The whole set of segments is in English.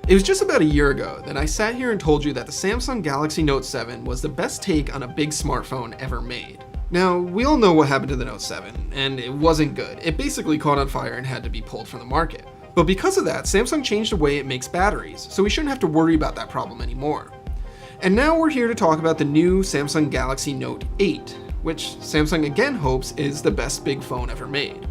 It was just about a year ago that I sat here and told you that the Samsung Galaxy Note 7 was the best take on a big smartphone ever made. Now, we all know what happened to the Note 7, and it wasn't good. It basically caught on fire and had to be pulled from the market. But because of that, Samsung changed the way it makes batteries, so we shouldn't have to worry about that problem anymore. And now we're here to talk about the new Samsung Galaxy Note 8, which Samsung again hopes is the best big phone ever made.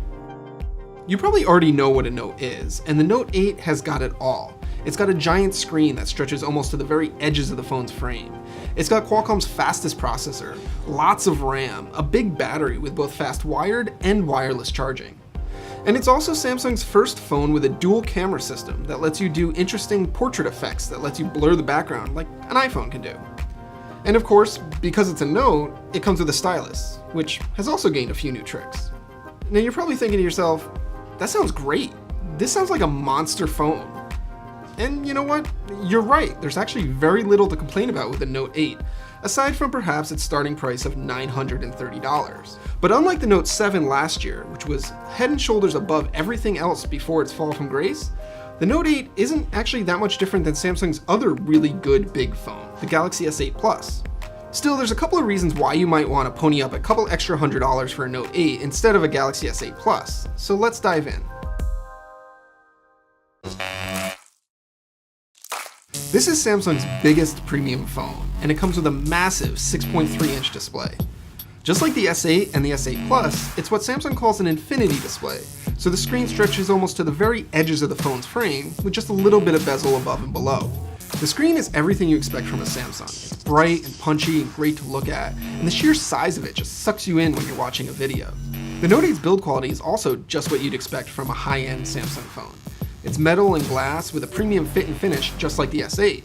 You probably already know what a Note is, and the Note 8 has got it all. It's got a giant screen that stretches almost to the very edges of the phone's frame. It's got Qualcomm's fastest processor, lots of RAM, a big battery with both fast wired and wireless charging. And it's also Samsung's first phone with a dual camera system that lets you do interesting portrait effects that lets you blur the background like an iPhone can do. And of course, because it's a Note, it comes with a stylus, which has also gained a few new tricks. Now you're probably thinking to yourself, that sounds great. This sounds like a monster phone. And you know what? You're right, there's actually very little to complain about with the Note 8, aside from perhaps its starting price of $930. But unlike the Note 7 last year, which was head and shoulders above everything else before its fall from grace, the Note 8 isn't actually that much different than Samsung's other really good big phone, the Galaxy S8 Plus. Still, there's a couple of reasons why you might want to pony up a couple extra $100 for a Note 8 instead of a Galaxy S8 Plus, so let's dive in. This is Samsung's biggest premium phone, and it comes with a massive 6.3-inch display. Just like the S8 and the S8 Plus, it's what Samsung calls an infinity display, so the screen stretches almost to the very edges of the phone's frame with just a little bit of bezel above and below. The screen is everything you expect from a Samsung. It's bright and punchy and great to look at, and the sheer size of it just sucks you in when you're watching a video. The Note 8's build quality is also just what you'd expect from a high-end Samsung phone. It's metal and glass with a premium fit and finish just like the S8.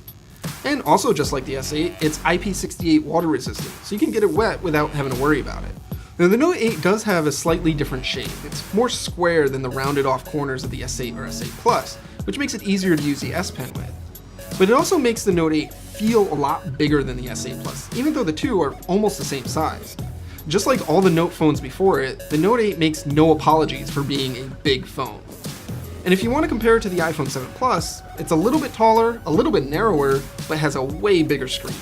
And also just like the S8, it's IP68 water resistant, so you can get it wet without having to worry about it. Now the Note 8 does have a slightly different shape. It's more square than the rounded off corners of the S8 or S8 Plus, which makes it easier to use the S Pen with. But it also makes the Note 8 feel a lot bigger than the S8 Plus, even though the two are almost the same size. Just like all the Note phones before it, the Note 8 makes no apologies for being a big phone. And if you want to compare it to the iPhone 7 Plus, it's a little bit taller, a little bit narrower, but has a way bigger screen.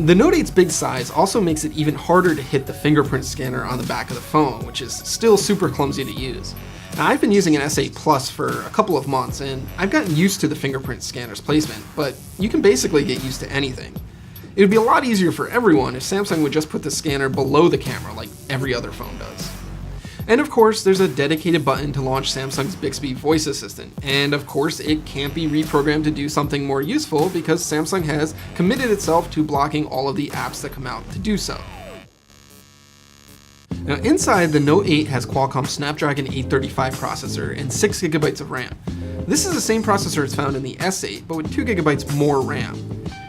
The Note 8's big size also makes it even harder to hit the fingerprint scanner on the back of the phone, which is still super clumsy to use. Now, I've been using an S8 Plus for a couple of months, and I've gotten used to the fingerprint scanner's placement, but you can basically get used to anything. It would be a lot easier for everyone if Samsung would just put the scanner below the camera like every other phone does. And of course, there's a dedicated button to launch Samsung's Bixby voice assistant. And of course, it can't be reprogrammed to do something more useful because Samsung has committed itself to blocking all of the apps that come out to do so. Now inside, the Note 8 has Qualcomm's Snapdragon 835 processor and 6GB of RAM. This is the same processor as found in the S8, but with 2GB more RAM.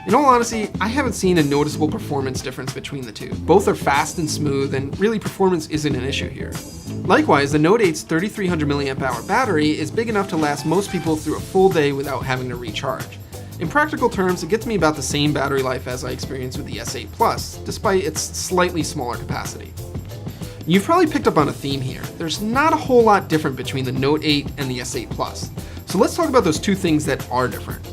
In all honesty, I haven't seen a noticeable performance difference between the two. Both are fast and smooth, and really performance isn't an issue here. Likewise, the Note 8's 3300 mAh battery is big enough to last most people through a full day without having to recharge. In practical terms, it gets me about the same battery life as I experienced with the S8 Plus, despite its slightly smaller capacity. You've probably picked up on a theme here. There's not a whole lot different between the Note 8 and the S8 Plus. So let's talk about those two things that are different.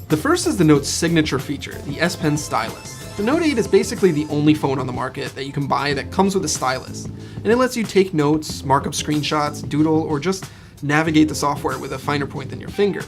The first is the Note's signature feature, the S Pen stylus. The Note 8 is basically the only phone on the market that you can buy that comes with a stylus, and it lets you take notes, mark up screenshots, doodle, or just navigate the software with a finer point than your finger.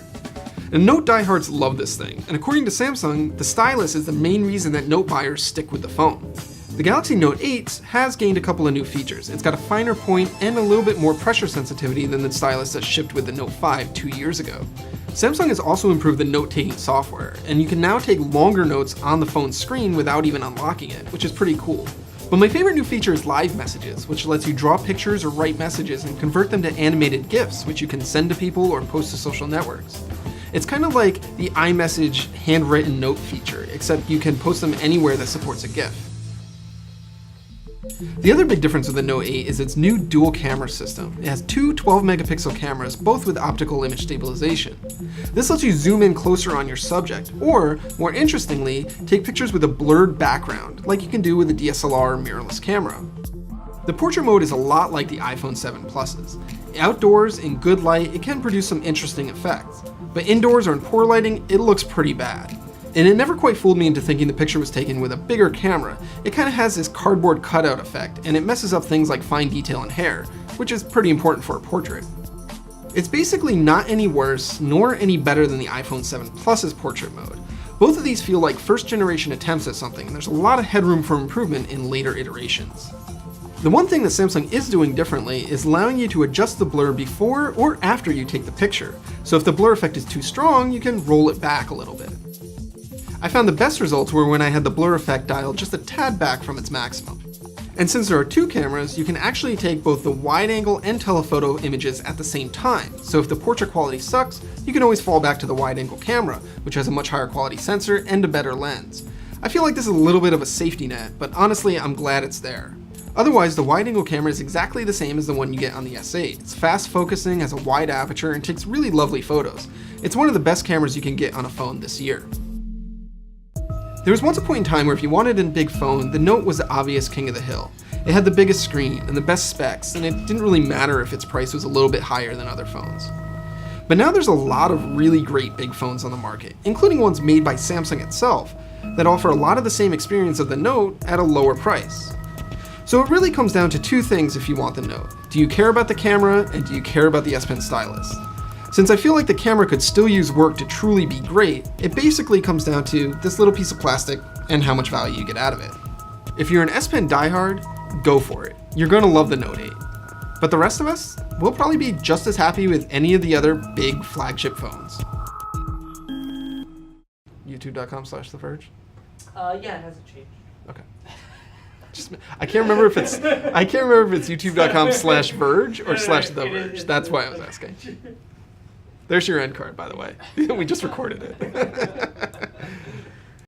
And Note diehards love this thing, and according to Samsung, the stylus is the main reason that Note buyers stick with the phone. The Galaxy Note 8 has gained a couple of new features. It's got a finer point and a little bit more pressure sensitivity than the stylus that shipped with the Note 5 2 years ago. Samsung has also improved the note-taking software, and you can now take longer notes on the phone's screen without even unlocking it, which is pretty cool. But my favorite new feature is Live Messages, which lets you draw pictures or write messages and convert them to animated GIFs, which you can send to people or post to social networks. It's kind of like the iMessage handwritten note feature, except you can post them anywhere that supports a GIF. The other big difference with the Note 8 is its new dual camera system. It has two 12-megapixel cameras, both with optical image stabilization. This lets you zoom in closer on your subject, or, more interestingly, take pictures with a blurred background, like you can do with a DSLR or mirrorless camera. The portrait mode is a lot like the iPhone 7 Pluses. Outdoors, in good light, it can produce some interesting effects. But indoors or in poor lighting, it looks pretty bad. And it never quite fooled me into thinking the picture was taken with a bigger camera. It kind of has this cardboard cutout effect, and it messes up things like fine detail and hair, which is pretty important for a portrait. It's basically not any worse, nor any better than the iPhone 7 Plus's portrait mode. Both of these feel like first generation attempts at something, and there's a lot of headroom for improvement in later iterations. The one thing that Samsung is doing differently is allowing you to adjust the blur before or after you take the picture. So if the blur effect is too strong, you can roll it back a little bit. I found the best results were when I had the blur effect dialed just a tad back from its maximum. And since there are two cameras, you can actually take both the wide angle and telephoto images at the same time. So if the portrait quality sucks, you can always fall back to the wide angle camera, which has a much higher quality sensor and a better lens. I feel like this is a little bit of a safety net, but honestly, I'm glad it's there. Otherwise, the wide-angle camera is exactly the same as the one you get on the S8. It's fast focusing, has a wide aperture, and takes really lovely photos. It's one of the best cameras you can get on a phone this year. There was once a point in time where if you wanted a big phone, the Note was the obvious king of the hill. It had the biggest screen and the best specs, and it didn't really matter if its price was a little bit higher than other phones. But now there's a lot of really great big phones on the market, including ones made by Samsung itself, that offer a lot of the same experience of the Note at a lower price. So it really comes down to two things if you want the Note. Do you care about the camera, and do you care about the S Pen stylus? Since I feel like the camera could still use work to truly be great, it basically comes down to this little piece of plastic and how much value you get out of it. If you're an S Pen diehard, go for it. You're gonna love the Note 8. But the rest of us, we'll probably be just as happy with any of the other big flagship phones. YouTube.com/The Verge? Yeah, it hasn't changed. Okay. I can't remember if it's youtube.com/Verge or /The Verge. That's why I was asking. There's your end card, by the way. We just recorded it.